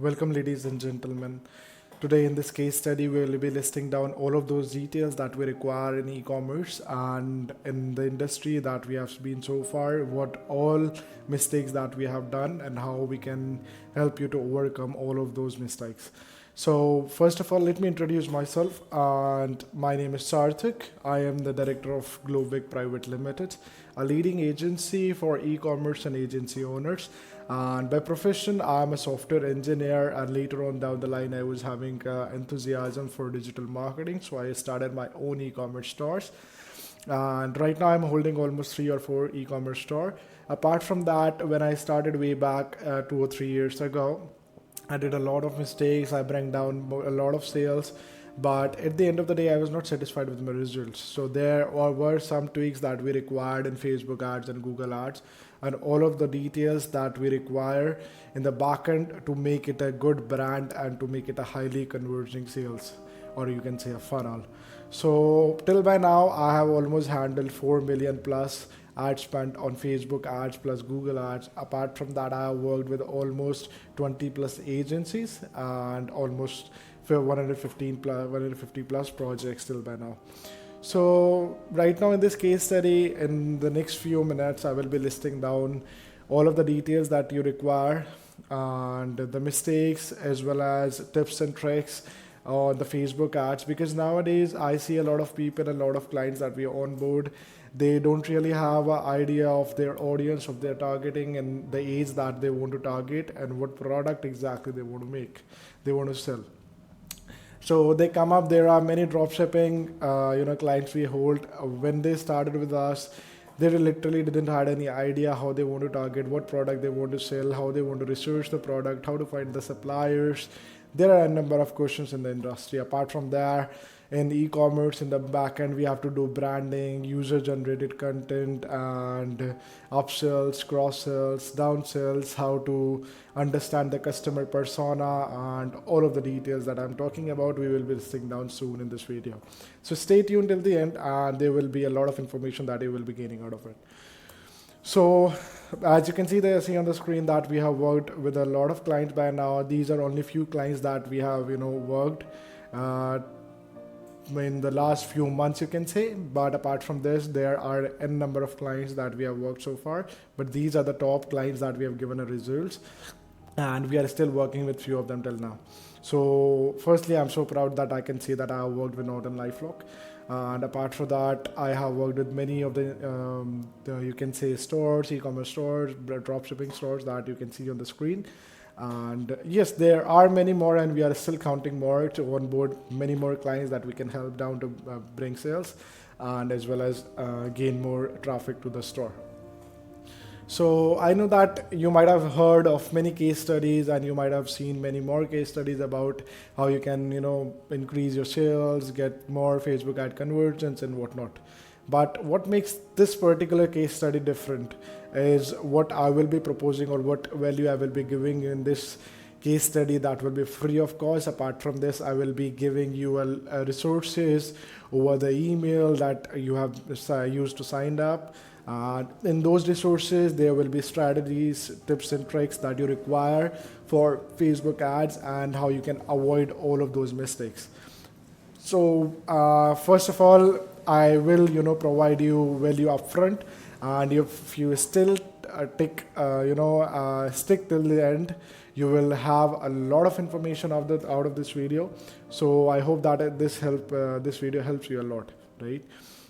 Welcome, ladies and gentlemen. Today, in this case study, we will be listing down all of those details that we require in e-commerce and in the industry that we have been so far, what all mistakes that we have done, and how we can help you to overcome all of those mistakes. So, first of all, let me introduce myself. And my name is Sarthik. I am the director of Globig Private Limited, a leading agency for e-commerce and agency owners. And by profession, I'm a software engineer. And later on down the line, I was having enthusiasm for digital marketing, so I started my own e-commerce stores. And right now, I'm holding almost 3 or 4 e-commerce store. Apart from that, when I started way back 2 or 3 years ago, I did a lot of mistakes. I bring down a lot of sales, but at the end of the day, I was not satisfied with my results. So there were some tweaks that we required in Facebook ads and Google ads, and all of the details that we require in the backend to make it a good brand and to make it a highly converging sales, or you can say a funnel. So till by now, I have almost handled 4 million plus ad spent on Facebook ads plus Google ads. Apart from that, I have worked with almost 20 plus agencies and almost 115 plus 150 plus projects till by now. So right now in this case study, in the next few minutes, I will be listing down all of the details that you require and the mistakes as well as tips and tricks on the Facebook ads, because nowadays I see a lot of people, a lot of clients that we onboard, they don't really have an idea of their audience, of their targeting and the age that they want to target and what product exactly they want to make, they want to sell. So they come up. There are many drop shipping, clients we hold. When they started with us, they literally didn't had any idea how they want to target, what product they want to sell, how they want to research the product, how to find the suppliers. There are a number of questions in the industry. Apart from that, in e-commerce in the back end, we have to do branding, user generated content, and upsells, cross sells, downsells, how to understand the customer persona, and all of the details that I'm talking about we will be listing down soon in this video. So stay tuned till the end, and there will be a lot of information that you will be gaining out of it. So as you can see there, see on the screen that we have worked with a lot of clients by now. These are only few clients that we have worked uh, in the last few months, you can say. But apart from this, there are n number of clients that we have worked so far, but these are the top clients that we have given a results, and we are still working with few of them till now. So firstly, I'm so proud that I can say that I have worked with Northern LifeLock, and apart from that, I have worked with many of the you can say stores, e-commerce stores, drop shipping stores that you can see on the screen. And yes, there are many more, and we are still counting more to onboard many more clients that we can help down to bring sales and as well as gain more traffic to the store. So I know that you might have heard of many case studies and you might have seen many more case studies about how you can, increase your sales, get more Facebook ad conversions and whatnot. But what makes this particular case study different is what I will be proposing or what value I will be giving in this case study that will be free of cost. Apart from this, I will be giving you resources over the email that you have used to sign up. In those resources, there will be strategies, tips, and tricks that you require for Facebook ads and how you can avoid all of those mistakes. So, first of all, I will, provide you value upfront, and if you still stick till the end, you will have a lot of information out of this video. So I hope that this video helps you a lot, right?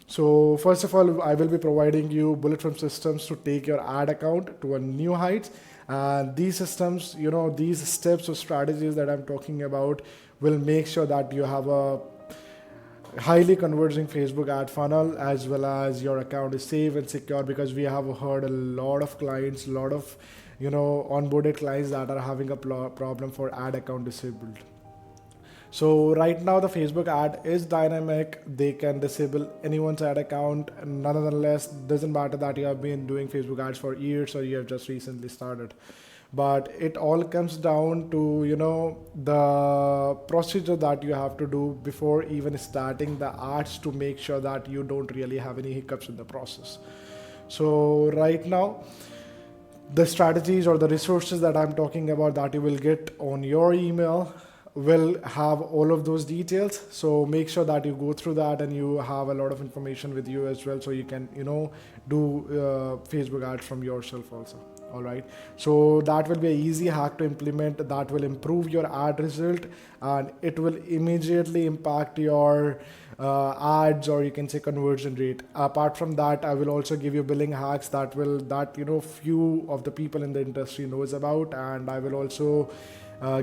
So first of all, I will be providing you bullet from systems to take your ad account to a new heights. And these systems, these steps or strategies that I'm talking about will make sure that you have a highly converging Facebook ad funnel as well as your account is safe and secure, because we have heard a lot of clients, a lot of onboarded clients that are having a problem for ad account disabled. So right now the Facebook ad is dynamic. They can disable anyone's ad account. Nonetheless, doesn't matter that you have been doing Facebook ads for years or you have just recently started. But it all comes down to the procedure that you have to do before even starting the ads to make sure that you don't really have any hiccups in the process. So right now, The strategies or the resources that I'm talking about that you will get on your email will have all of those details. So make sure that you go through that and you have a lot of information with you as well, so you can do Facebook ads from yourself also. All right, so that will be an easy hack to implement that will improve your ad result, and it will immediately impact your ads, or you can say conversion rate. Apart from that, I will also give you billing hacks that few of the people in the industry knows about, and I will also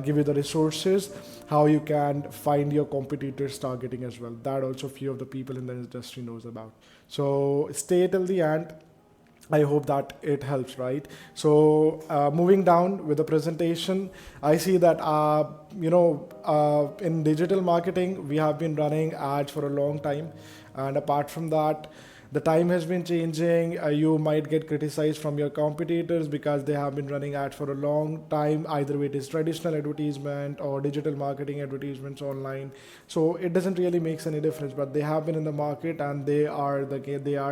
give you the resources how you can find your competitors targeting as well, that also few of the people in the industry knows about. So stay till the end. I hope that it helps, right? So moving down with the presentation, I see that in digital marketing we have been running ads for a long time, and apart from that, the time has been changing. You might get criticized from your competitors because they have been running ads for a long time. Either way, it is traditional advertisement or digital marketing advertisements online. So it doesn't really make any difference. But they have been in the market, and they are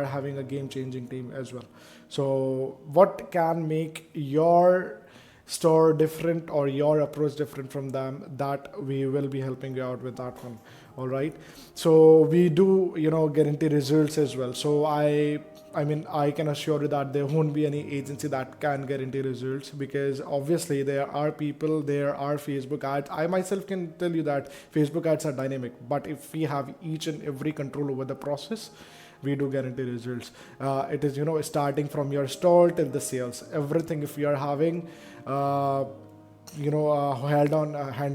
having a game-changing team as well. So what can make your store different or your approach different from them, that we will be helping you out with that one. All right, so we do guarantee results as well. So I can assure you that there won't be any agency that can guarantee results, because obviously there are Facebook ads. I myself can tell you that Facebook ads are dynamic, but if we have each and every control over the process, we do guarantee results. It is starting from your store till the sales, everything. If we are having hand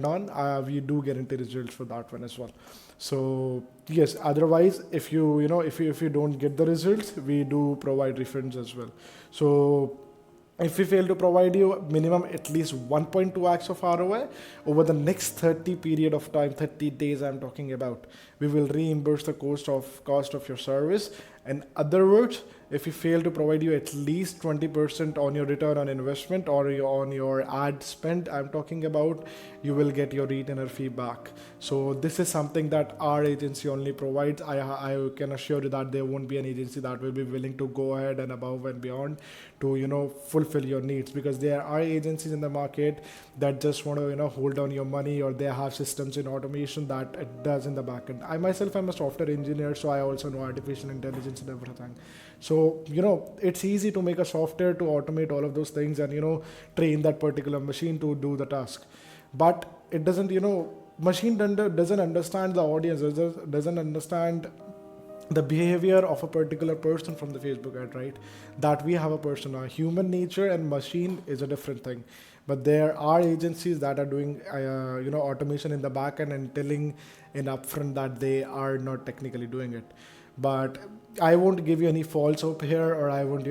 on, we do guarantee results for that one as well. So yes, otherwise, if you don't get the results, we do provide refunds as well. So if we fail to provide you minimum at least 1.2x of ROI over the next 30 period of time, 30 days I'm talking about, we will reimburse the cost of your service. In other words, if we fail to provide you at least 20% on your return on investment or on your ad spend, I'm talking about, you will get your retainer fee back. So this is something that our agency only provides. I can assure you that there won't be an agency that will be willing to go ahead and above and beyond to fulfill your needs, because there are agencies in the market that just want to hold on your money, or they have systems in automation that it does in the back end. I myself am a software engineer, so I also know artificial intelligence and everything. So it's easy to make a software to automate all of those things and train that particular machine to do the task, but it doesn't machine doesn't understand the audience, doesn't understand the behavior of a particular person from the Facebook ad, right? That we have a person, a human nature and machine is a different thing. But there are agencies that are doing automation in the back end and telling in upfront that they are not technically doing it. But I won't give you any false hope here, or I won't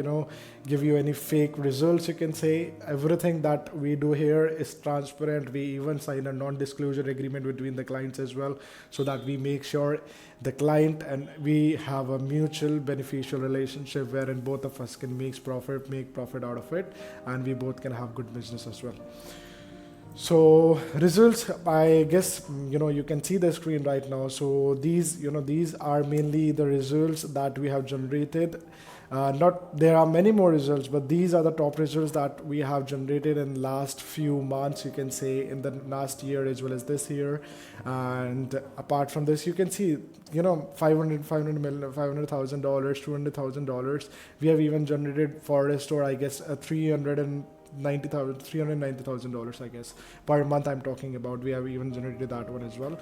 give you any fake results, you can say. Everything that we do here is transparent. We even sign a non-disclosure agreement between the clients as well, so that we make sure the client and we have a mutual beneficial relationship wherein both of us can make profit out of it, and we both can have good business as well. So results, I guess you can see the screen right now. So these are mainly the results that we have generated. Not there are many more results, but these are the top results that we have generated in last few months, you can say, in the last year as well as this year. And apart from this, you can see $500,000, $200,000. We have even generated for a store, I guess, $390,000, I guess, per month I'm talking about. We have even generated that one as well.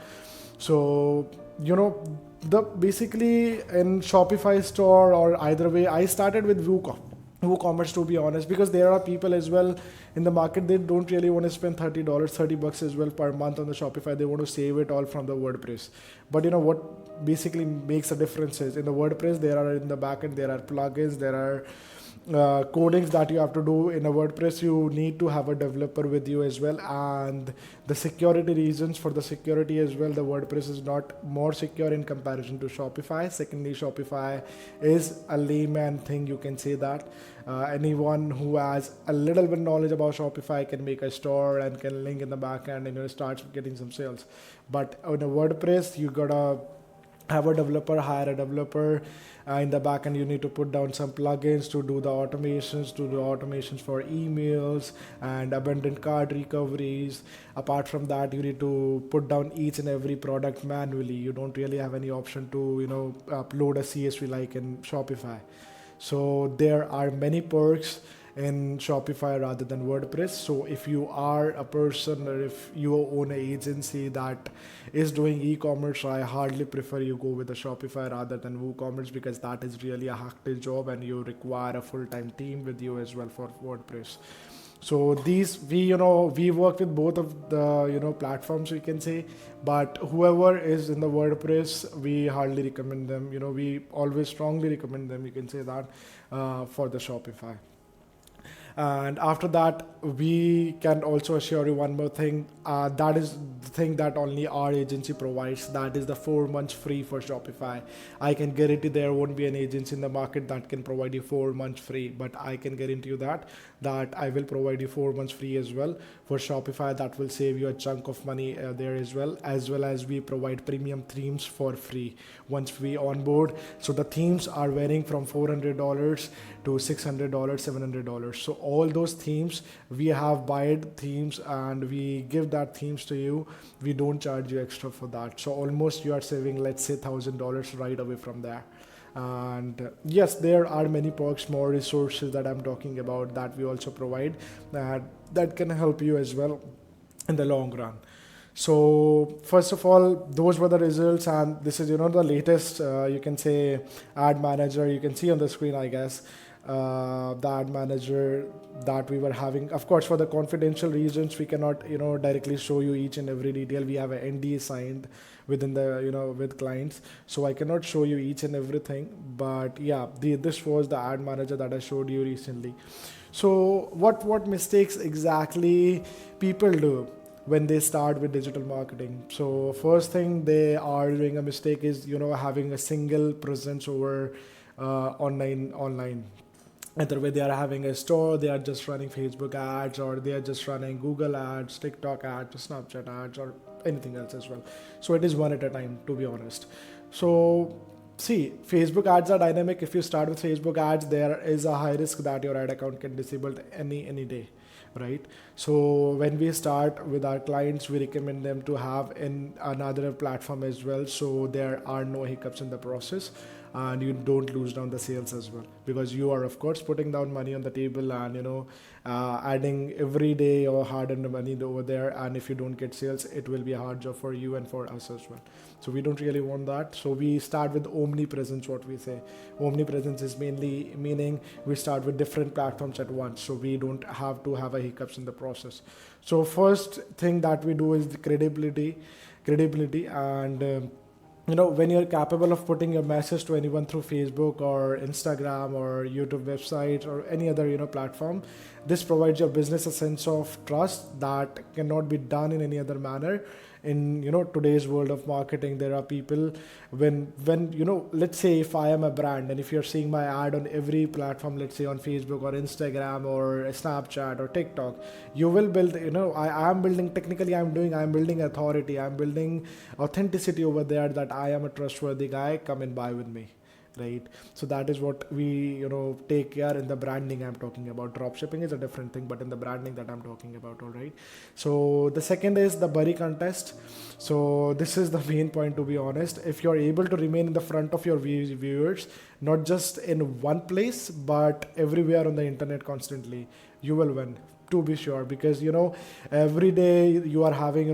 So the basically in Shopify store, or either way, I started with WooCommerce, to be honest, because there are people as well in the market, they don't really want to spend $30 as well per month on the Shopify. They want to save it all from the WordPress. But what basically makes a difference is in the WordPress, there are in the backend, there are plugins, there are codings that you have to do. In a WordPress, you need to have a developer with you as well, and the security reasons for the security as well, the WordPress is not more secure in comparison to Shopify. Secondly, Shopify is a layman thing, you can say that. Anyone who has a little bit knowledge about Shopify can make a store and can link in the back end and start getting some sales. But on a WordPress, you gotta have a developer, hire a developer. In the backend, you need to put down some plugins to do the automations for emails and abandoned cart recoveries. Apart from that, you need to put down each and every product manually. You don't really have any option to, upload a CSV like in Shopify. So there are many perks in Shopify rather than WordPress. So if you are a person or if you own an agency that is doing e-commerce, I hardly prefer you go with the Shopify rather than WooCommerce, because that is really a hectic job and you require a full-time team with you as well for WordPress. So these we work with both of the platforms, we can say, but whoever is in the WordPress, we hardly recommend them. We always strongly recommend them, you can say that, for the Shopify. And after that, we can also assure you one more thing. That is the thing that only our agency provides. That is the 4 months free for Shopify. I can guarantee there won't be an agency in the market that can provide you 4 months free, but I can guarantee you that I will provide you 4 months free as well for Shopify. That will save you a chunk of money there as well as we provide premium themes for free once we onboard. So the themes are varying from $400 to $600, $700. So all those themes, we have buyed themes and we give that themes to you. We don't charge you extra for that. So almost you are saving, let's say, $1,000 right away from there. And yes, there are many perks, more resources that I'm talking about that we also provide that can help you as well in the long run. So first of all, those were the results, and this is the latest, you can say, ad manager. You can see on the screen, I guess, the ad manager that we were having. Of course, for the confidential reasons, we cannot directly show you each and every detail. We have an NDA signed within the with clients, so I cannot show you each and everything. But yeah, this was the ad manager that I showed you recently. So what mistakes exactly people do when they start with digital marketing? So first thing they are doing a mistake is having a single presence over online. Either way, they are having a store, they are just running Facebook ads, or they are just running Google ads, TikTok ads, Snapchat ads, or anything else as well. So it is one at a time, to be honest. So see, Facebook ads are dynamic. If you start with Facebook ads, there is a high risk that your ad account can disable any day, right? So when we start with our clients, we recommend them to have in another platform as well, so there are no hiccups in the process and you don't lose down the sales as well, because you are of course putting down money on the table and adding every day or hard-earned money over there, and if you don't get sales, it will be a hard job for you and for us as well. So we don't really want that. So we start with omnipresence. What we say omnipresence is mainly meaning we start with different platforms at once, so we don't have to have a hiccups in the process. So first thing that we do is the credibility. And when you're capable of putting your message to anyone through Facebook or Instagram or YouTube website or any other platform, this provides your business a sense of trust that cannot be done in any other manner. In today's world of marketing, there are people, when let's say if I am a brand and if you're seeing my ad on every platform, let's say on Facebook or Instagram or Snapchat or TikTok, you will build, I am building, technically I'm building authority, I'm building authenticity over there, that I am a trustworthy guy, come and buy with me, right? So that is what we take care in the branding I'm talking about. Drop shipping is a different thing, but in the branding that I'm talking about, all right? So the second is the buddy contest. So this is the main point, to be honest. If you're able to remain in the front of your viewers, not just in one place but everywhere on the internet constantly, you will win, to be sure, because every day you are having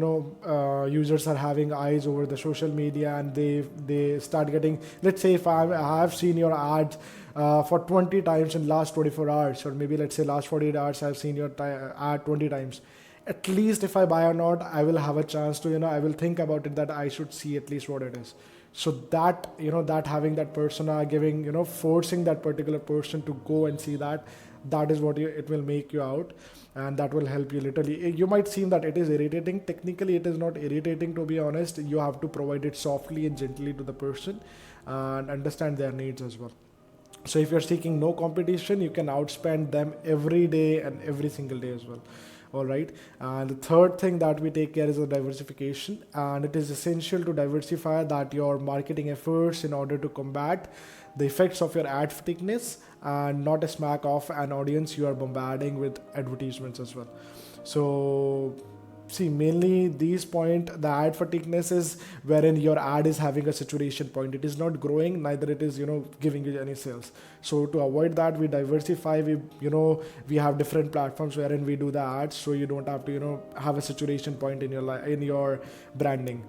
users are having eyes over the social media, and they start getting, let's say if I have seen your ads for 20 times in last 24 hours, or maybe let's say last 48 hours I've seen your ad 20 times. At least if I buy or not, I will have a chance to I will think about it, that I should see at least what it is. So that that having that persona, giving forcing that particular person to go and see that is what it will make you out, and that will help you literally. You might seem that it is irritating. Technically it is not irritating, to be honest. You have to provide it softly and gently to the person and understand their needs as well. So if you're seeking no competition, you can outspend them every day and every single day as well. All right. And the third thing that we take care is the diversification, and it is essential to diversify that your marketing efforts in order to combat the effects of your ad fatigueness and not a smack off an audience you are bombarding with advertisements as well. So see, mainly these point, the ad fatigueness is wherein your ad is having a saturation point. It is not growing, neither it is, giving you any sales. So to avoid that, we diversify. We have different platforms wherein we do the ads, so you don't have to, have a saturation point in in your branding.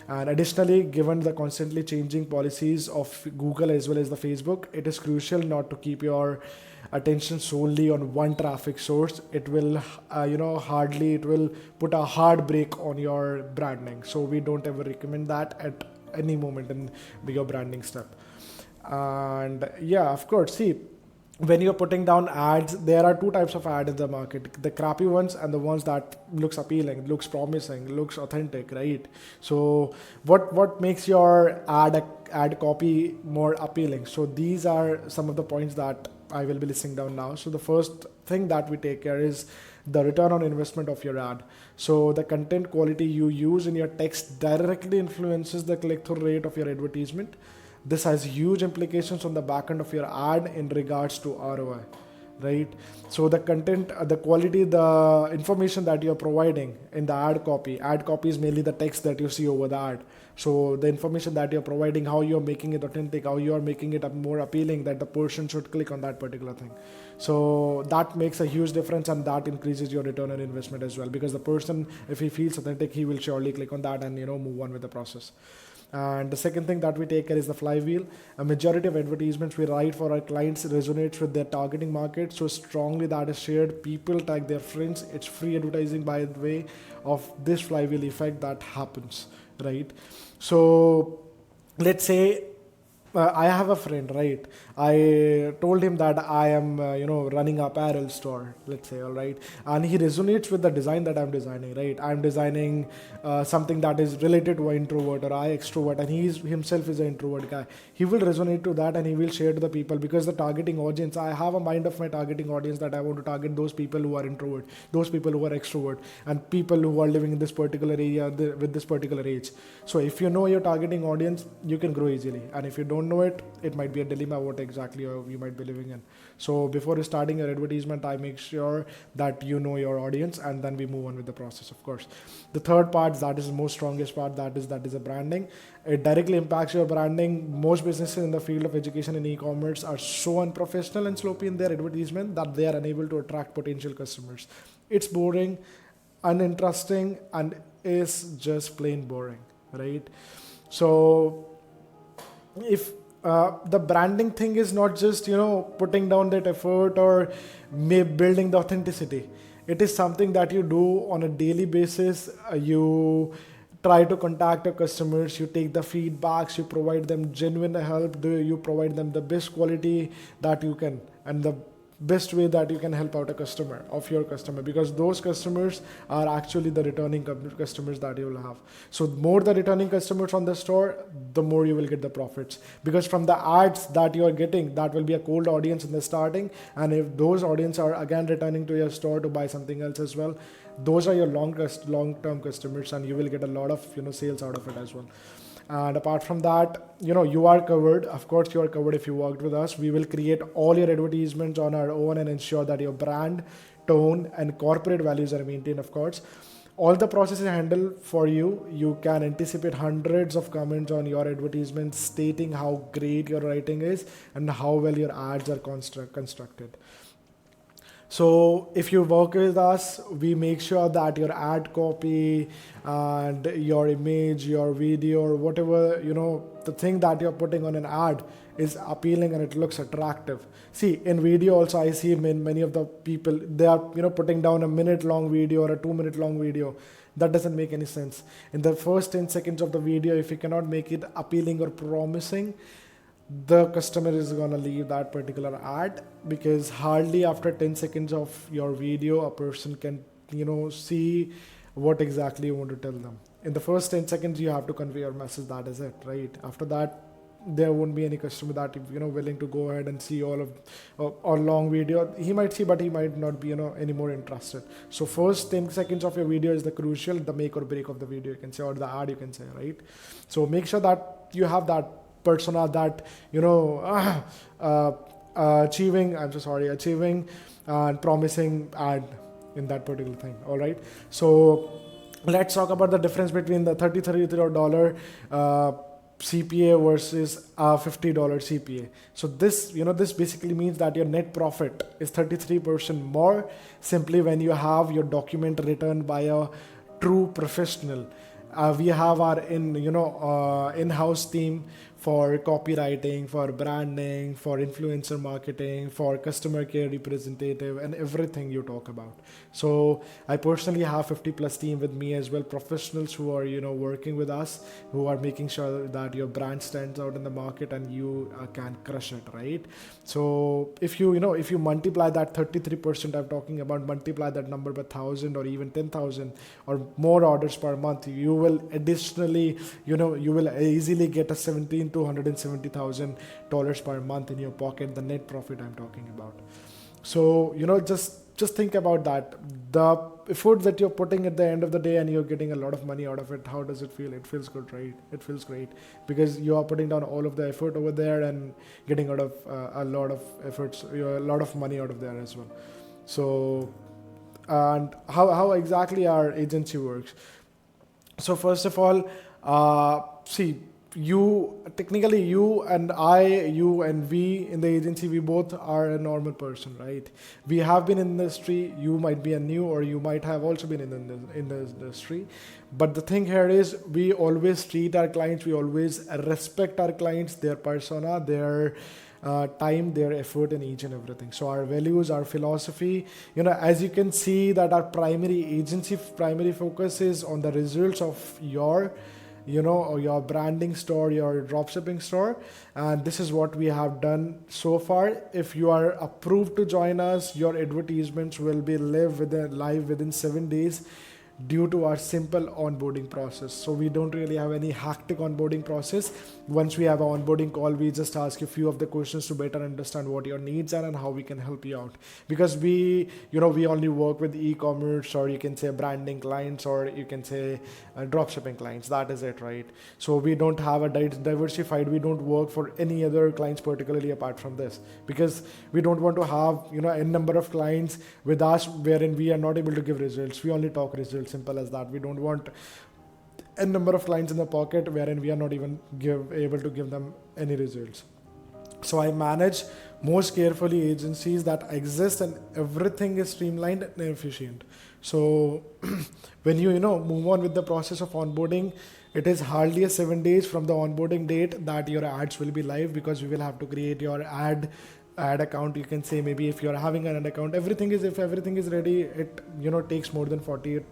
And additionally, given the constantly changing policies of Google as well as the Facebook, it is crucial not to keep your attention solely on one traffic source. It will hardly, it will put a hard brake on your branding. So we don't ever recommend that at any moment in your branding step. And yeah, of course, see, when you're putting down ads, there are two types of ad in the market: the crappy ones and the ones that looks appealing, looks promising, looks authentic, right? So what makes your ad copy more appealing? So these are some of the points that I will be listing down now. So the first thing that we take care is the return on investment of your ad. So the content quality you use in your text directly influences the click-through rate of your advertisement. This has huge implications on the back end of your ad in regards to ROI, right? So the content, the quality, the information that you're providing in the ad copy is mainly the text that you see over the ad. So the information that you're providing, how you're making it authentic, how you're making it more appealing that the person should click on that particular thing. So that makes a huge difference, and that increases your return on investment as well, because the person, if he feels authentic, he will surely click on that and move on with the process. And the second thing that we take care is the flywheel. A majority of advertisements we write for our clients resonates with their targeting market so strongly that is shared. People tag their friends. It's free advertising by the way of this flywheel effect that happens, right? So let's say I have a friend, right? I told him that I am, running a apparel store, let's say, all right, and he resonates with the design that I'm designing, right? I'm designing something that is related to an introvert or I extrovert, and he himself is an introvert guy. He will resonate to that, and he will share to the people, because the targeting audience, I have a mind of my targeting audience that I want to target those people who are introvert, those people who are extrovert, and people who are living in this particular area with this particular age. So if you know your targeting audience, you can grow easily, and if you don't know it, it might be a dilemma what exactly you might be living in. So before starting your advertisement, I make sure that you know your audience, and then we move on with the process, of course. The third part, that is the most strongest part, that is a branding. It directly impacts your branding. Most businesses in the field of education and e-commerce are so unprofessional and sloppy in their advertisement that they are unable to attract potential customers. It's boring, uninteresting, and is just plain boring, right? So if the branding thing is not just putting down that effort or building the authenticity, it is something that you do on a daily basis. You try to contact your customers, you take the feedbacks, you provide them genuine help, you provide them the best quality that you can, and the best way that you can help out your customer, because those customers are actually the returning customers that you will have. So more the returning customers on the store, the more you will get the profits, because from the ads that you are getting, that will be a cold audience in the starting, and if those audience are again returning to your store to buy something else as well, those are your long-term customers, and you will get a lot of sales out of it as well. And apart from that, you are covered. Of course, you are covered if you worked with us. We will create all your advertisements on our own and ensure that your brand, tone, and corporate values are maintained, of course. All the process is handled for you. You can anticipate hundreds of comments on your advertisements stating how great your writing is and how well your ads are constructed. So if you work with us, we make sure that your ad copy and your image, your video, or whatever, the thing that you're putting on an ad is appealing and it looks attractive. See, in video also, I see many of the people, they are, putting down a minute long video or a 2-minute long video. That doesn't make any sense. In the first 10 seconds of the video, if you cannot make it appealing or promising, the customer is going to leave that particular ad, because hardly after 10 seconds of your video a person can see what exactly you want to tell them. In the first 10 seconds you have to convey your message, that is it, right? After that there won't be any customer that willing to go ahead and see all of or long video. He might see, but he might not be any more interested. So first 10 seconds of your video is the crucial, the make or break of the video, you can say, or the ad, you can say, right? So make sure that you have that persona that achieving and promising ad in that particular thing. All right, so let's talk about the difference between the $33 CPA versus $50 CPA. So this basically means that your net profit is 33% more simply when you have your document written by a true professional. We have our in-house team for copywriting, for branding, for influencer marketing, for customer care representative, and everything you talk about. So I personally have 50 plus team with me as well, professionals who are working with us, who are making sure that your brand stands out in the market and you can crush it, right? So if you multiply that 33% I'm talking about, multiply that number by 1,000 or even 10,000 or more orders per month, you will additionally you will easily get a $17,000 to $170,000 per month in your pocket, the net profit I'm talking about. So just think about that, the effort that you're putting at the end of the day, and you're getting a lot of money out of it. How does it feel? It feels good, right? It feels great because you are putting down all of the effort over there and getting out of a lot of efforts, a lot of money out of there as well. So, and how exactly our agency works. So first of all, see, you and we in the agency, we both are a normal person, right? We have been in the industry. You might be a new, or you might have also been in the industry. But the thing here is, we always treat our clients, we always respect our clients, their persona, their time, their effort, in each and everything. So our values, our philosophy, as you can see, that our primary focus is on the results of your your branding store, your dropshipping store. And this is what we have done so far. If you are approved to join us, your advertisements will be live within 7 days, due to our simple onboarding process. So we don't really have any hectic onboarding process. Once we have an onboarding call, we just ask you a few of the questions to better understand what your needs are and how we can help you out. Because we only work with e-commerce, or you can say branding clients, or you can say dropshipping clients. That is it, right? So we don't have a diversified. We don't work for any other clients particularly apart from this, because we don't want to have a number of clients with us wherein we are not able to give results. We only talk results. Simple as that. We don't want a number of clients in the pocket wherein we are not even able to give them any results. So I manage most carefully agencies that exist, and everything is streamlined and efficient. So when you move on with the process of onboarding, it is hardly a 7 days from the onboarding date that your ads will be live, because we will have to create your ad account. You can say, maybe if you're having an ad account, if everything is ready, it takes more than 48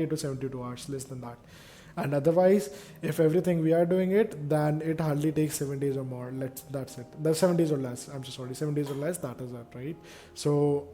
to 72 hours, less than that. And otherwise, if everything we are doing it, then it hardly takes 7 days or more. That's it. The 7 days or less. 7 days or less. That is it, right? So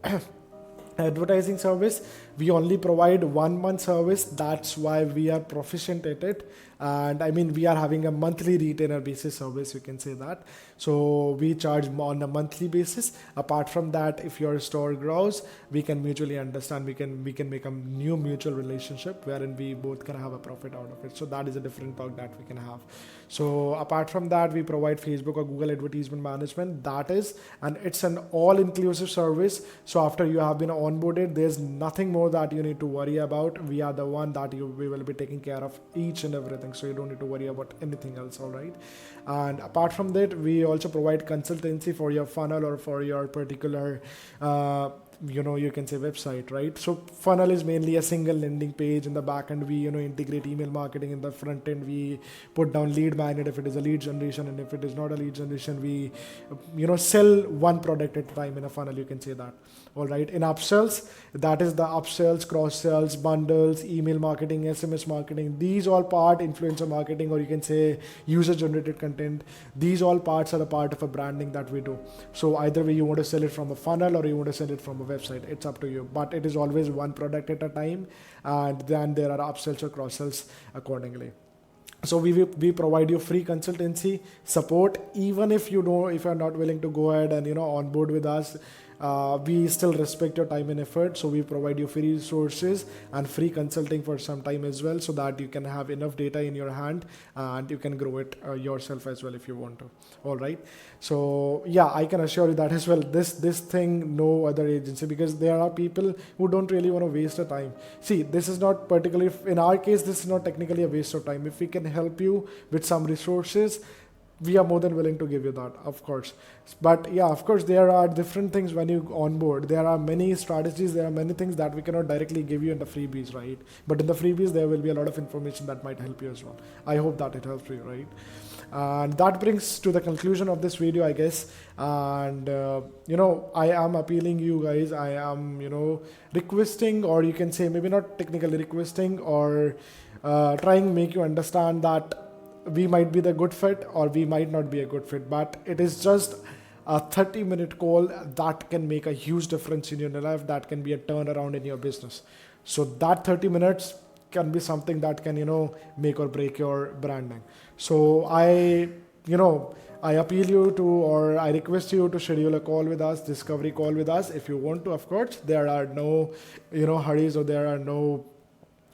advertising service, we only provide 1 month service. That's why we are proficient at it. And I mean, we are having a monthly retainer basis service, you can say that. So we charge on a monthly basis. Apart from that, if your store grows, we can mutually understand. We can make a new mutual relationship wherein we both can have a profit out of it. So that is a different perk that we can have. So apart from that, we provide Facebook or Google advertisement management. And it's an all-inclusive service. So after you have been onboarded, there's nothing more that you need to worry about. We are the one that we will be taking care of each and everything. So you don't need to worry about anything else, all right? And apart from that, we also provide consultancy for your funnel or for your particular you can say website, right? So funnel is mainly a single landing page. In the back end, we integrate email marketing. In the front end, we put down lead magnet if it is a lead generation, and if it is not a lead generation, we sell one product at a time in a funnel, you can say that. All right. In upsells, that is the upsells, cross sells, bundles, email marketing, SMS marketing. These all part influencer marketing, or you can say user generated content. These all parts are a part of a branding that we do. So either way, you want to sell it from a funnel or you want to sell it from a website. It's up to you. But it is always one product at a time, and then there are upsells or cross sells accordingly. So we provide you free consultancy support. Even if you don't, if you're not willing to go ahead and onboard with us, we still respect your time and effort. So we provide you free resources and free consulting for some time as well, so that you can have enough data in your hand and you can grow it yourself as well if you want to. All right. So yeah, I can assure you that as well. This thing, no other agency, because there are people who don't really want to waste their time. See, this is not particularly, in our case, this is not technically a waste of time. If we can help you with some resources, we are more than willing to give you that, of course. But yeah, of course, there are different things when you onboard. There are many strategies, there are many things that we cannot directly give you in the freebies, right? But in the freebies, there will be a lot of information that might help you as well. I hope that it helps you, right? And that brings to the conclusion of this video, I guess. And I am appealing you guys, I am requesting, or you can say maybe not technically requesting, or trying to make you understand that we might be the good fit or we might not be a good fit, but it is just a 30-minute call that can make a huge difference in your life, that can be a turnaround in your business. So that 30 minutes can be something that can make or break your branding. So I appeal you to, or I request you to schedule a call with us, discovery call with us, if you want to. Of course, there are no hurries, or there are no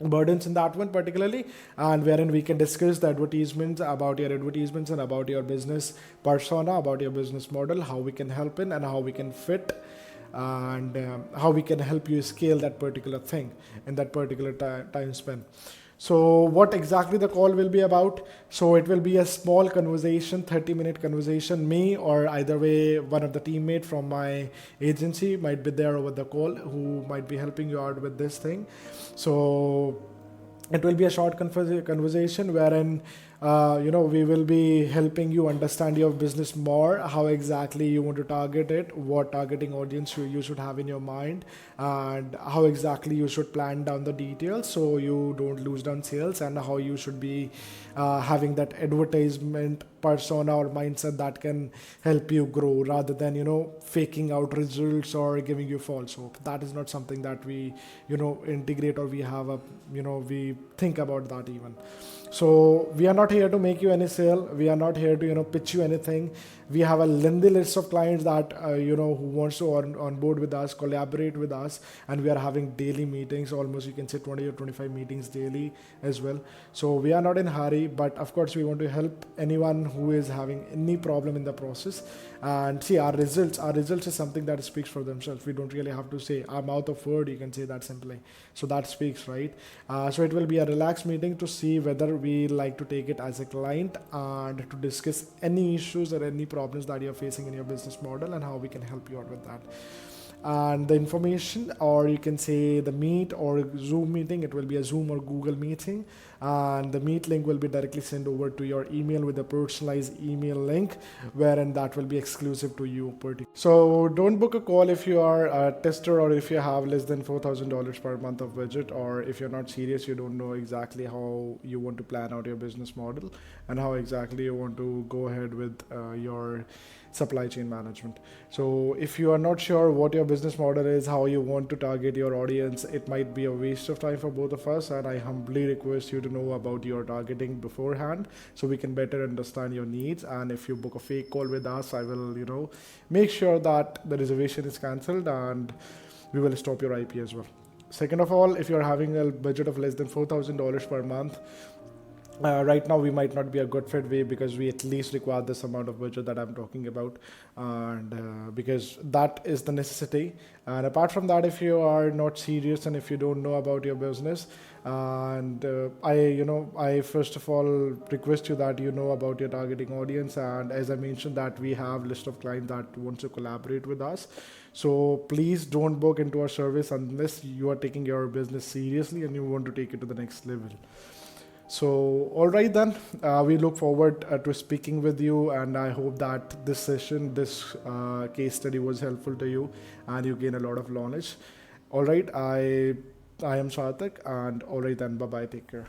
burdens in that one particularly, and wherein we can discuss the advertisements, about your advertisements and about your business persona, about your business model, how we can help in and how we can fit, and how we can help you scale that particular thing in that particular time span. So what exactly the call will be about? So it will be a small conversation, 30-minute conversation. Me, or either way, one of the teammate from my agency might be there over the call, who might be helping you out with this thing. So it will be a short conversation wherein we will be helping you understand your business more, how exactly you want to target it, what targeting audience you should have in your mind, and how exactly you should plan down the details so you don't lose down sales, and how you should be having that advertisement persona or mindset that can help you grow, rather than faking out results or giving you false hope. That is not something that we integrate, or we have a we think about that even. So we are not here to make you any sale. We are not here to pitch you anything. We have a lengthy list of clients that who wants to on board with us, collaborate with us, and we are having daily meetings. Almost you can say 20 or 25 meetings daily as well. So we are not in a hurry, but of course we want to help anyone who is having any problem in the process. And see, our results is something that speaks for themselves. We don't really have to say our mouth of word, you can say that simply. So that speaks, right? So it will be a relaxed meeting to see whether we like to take it as a client, and to discuss any issues or any problems that you're facing in your business model, and how we can help you out with that. And the information, or you can say the Meet or Zoom meeting, it will be a Zoom or Google meeting, and the Meet link will be directly sent over to your email with a personalized email link, wherein that will be exclusive to you. So don't book a call if you are a tester, or if you have less than $4,000 per month of budget, or if you're not serious, you don't know exactly how you want to plan out your business model, and how exactly you want to go ahead with your supply chain management. So if you are not sure what your business model is, how you want to target your audience, it might be a waste of time for both of us, and I humbly request you to know about your targeting beforehand, so we can better understand your needs. And if you book a fake call with us, I will make sure that the reservation is cancelled, and we will stop your IP as well. Second of all, if you're having a budget of less than $4,000 per month, right now we might not be a good fit way, because we at least require this amount of budget that I'm talking about, and because that is the necessity. And apart from that, if you are not serious and if you don't know about your business, and I first of all request you that about your targeting audience, and as I mentioned that we have list of clients that wants to collaborate with us. So please don't book into our service unless you are taking your business seriously and you want to take it to the next level. So, all right then, we look forward to speaking with you, and I hope that this session, this case study was helpful to you, and you gain a lot of knowledge. All right, I am Sarthak, and all right then, bye bye, take care.